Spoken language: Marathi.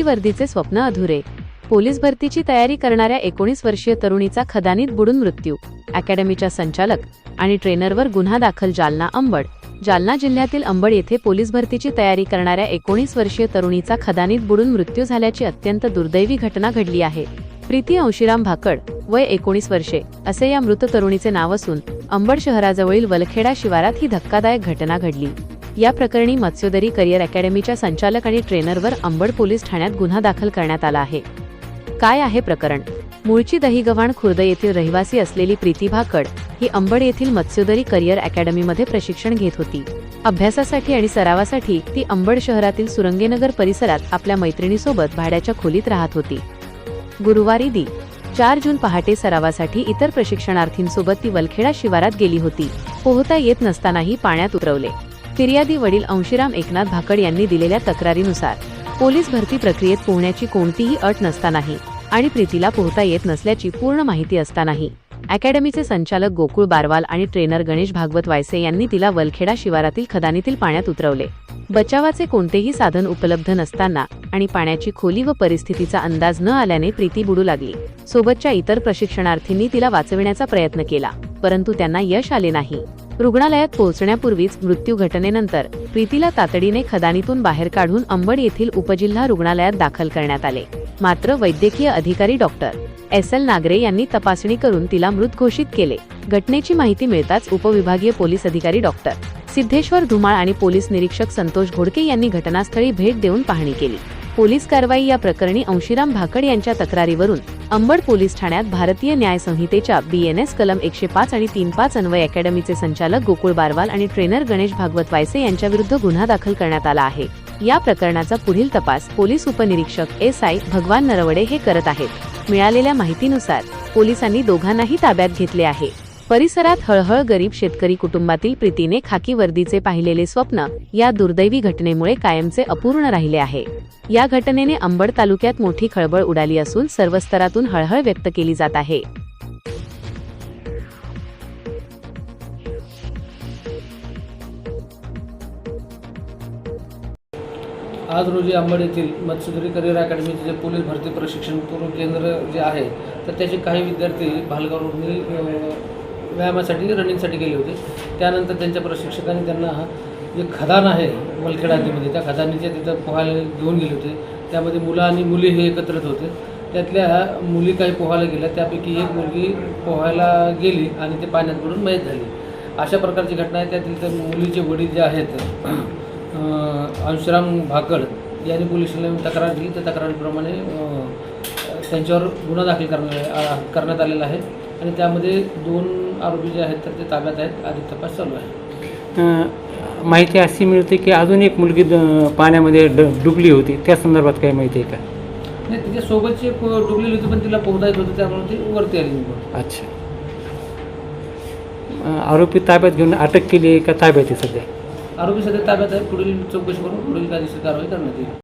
खाकी वर्दीचे स्वप्न अधुरे. पोलीस भरतीची तयारी करणाऱ्या 19 वर्षीय तरुणीचा खदानीत बुडून मृत्यू. अकॅडमीच्या संचालक आणि ट्रेनरवर गुन्हा दाखल. जालना अंबड. जालना जिल्ह्यातील अंबड येथे पोलीस भरतीची तयारी करणाऱ्या 19 वर्षीय तरुणीचा खदानीत बुडून मृत्यू झाल्याची अत्यंत दुर्दैवी घटना घडली आहे. प्रीती अंशीराम भाकड, वय 19 वर्षे असे या मृत तरुणीचे नाव असून अंबड शहराजवळील वलखेडा शिवारात ही धक्कादायक घटना घडली. या प्रकरणी मत्स्योदरी करिअर अकॅडमीच्या संचालक आणि ट्रेनरवर अंबड पोलीस ठाण्यात गुन्हा दाखल करण्यात आला आहे. काय आहे प्रकरण? मूळची दहिगव्हाण खुर्द येथील रहिवासी असलेली प्रीती भाकड ही अंबड येथील मत्स्योदरी करिअर अकॅडमीमध्ये प्रशिक्षण घेत होती. अभ्यासासाठी आणि सरावासाठी ती अंबड शहरातील सुरंगेनगर परिसरात आपल्या मैत्रिणीसोबत भाड्याच्या खोलीत राहत होती. गुरुवारी दि. 4 जून पहाटे सरावासाठी इतर प्रशिक्षणार्थींसोबत ती वलखेडा शिवारात गेली होती. पोहता येत नसतानाही पाण्यात उतरवले. फिर्यादी वडील अंशीराम एकनाथ भाकड यांनी दिलेल्या तक्रारीनुसार पोलीस भरती प्रक्रियेत पोहण्याची कोणतीही अट नसतानाही आणि प्रीतीला पोहता येत नसल्याची पूर्ण माहिती असतानाही अकॅडमीचे संचालक गोकुळ बारवाल आणि ट्रेनर गणेश भागवत वायसे यांनी तिला वलखेडा शिवारातील खदानीतील पाण्यात उतरवले. बचावाचे कोणतेही साधन उपलब्ध नसताना आणि पाण्याची खोली व परिस्थितीचा अंदाज न आल्याने प्रीती बुडू लागली. सोबतच्या इतर प्रशिक्षणार्थींनी तिला वाचविण्याचा प्रयत्न केला, परंतु त्यांना यश आले नाही. रुग्णालयात पोहोचण्यापूर्वीच मृत्यू घटनेनंतर प्रीतीला तातडीने खदानीतून बाहेर काढून अंबड येथील उपजिल्हा रुग्णालयात दाखल करण्यात आले. मात्र वैद्यकीय अधिकारी डॉक्टर SL नागरे यांनी तपासणी करून तिला मृत घोषित केले. घटनेची माहिती मिळताच उपविभागीय पोलीस अधिकारी डॉक्टर सिद्धेश्वर धुमाळ आणि पोलीस निरीक्षक संतोष घोडके यांनी घटनास्थळी भेट देऊन पाहणी केली. पोलीस कारवाई. या प्रकरणी अंशीराम भाकड यांच्या तक्रारीवरून अंबड पोलीस ठाण्यात भारतीय न्याय संहितेच्या BNS कलम 105 आणि 35 अन्वये अकॅडमीचे संचालक गोकुळ बारवाल आणि ट्रेनर गणेश भागवत वायसे यांच्याविरुद्ध गुन्हा दाखल करण्यात आला आहे. या प्रकरणाचा पुढील तपास पोलीस उपनिरीक्षक SI भगवान नरवडे हे करत आहेत. मिळालेल्या माहितीनुसार पोलिसांनी दोघांनाही ताब्यात घेतले आहे. परिसरात हळहळ. गरीब शेतकरी कुटुंबातील प्रीतीने खाकी वर्दीचे पाहिलेले स्वप्न या दुर्दैवी घटनेमुळे कायमचे अपूर्ण राहिले आहे. या घटनेने अंबड तालुक्यात मोठी खळबळ उडाली असून सर्व स्तरातून हळहळ व्यक्त केली जात आहे. आज रोजी अंबड येथील मत्स्योदरी करिअर अकॅडमीचे जे पोलीस भरती प्रशिक्षण पूर्व केंद्र जे आहे तर त्याचे काही विद्यार्थी भालगावरूननी व्यायामासाठी रनिंगसाठी गेले होते. त्यानंतर त्यांच्या प्रशिक्षकांनी त्यांना जे खदान आहे वलखेडा नदीमध्ये त्या खदानीच्या तिथं पोहायला घेऊन गेले होते. त्यामध्ये मुलं आणि मुली हे एकत्रित होते. त्यातल्या मुली काही पोहायला गेल्या, त्यापैकी एक मुलगी पोहायला गेली आणि ते पाण्यात बुडून मयत झाली. अशा प्रकारची घटना आहे. त्यातील त्या मुलीचे वडील जे आहेत अंशीराम भाकड यांनी पोलिसांना तक्रार दिली. त्या तक्रारीप्रमाणे त्यांच्यावर गुन्हा दाखल करण्यात आलेला आहे आणि त्यामध्ये 2 आरोपी जे आहेत तर ते ताब्यात आहेत. अधिक तपास चालू आहे. माहिती अशी मिळते की अजून एक मुलगी पाण्यामध्ये डुबली होती, त्या संदर्भात काही माहिती आहे का? नाही, तिच्यासोबतची डुबलेली होती पण तिला पोहता येत होतं, त्यामुळे ती वरती आली. अच्छा. आरोपी ताब्यात घेऊन अटक केली आहे का ताब्यात आहे सध्या? आरोपी सध्या ताब्यात आहे. पुढील चौकशी करून पुढील कायदेशीर कारवाई करण्यात येईल.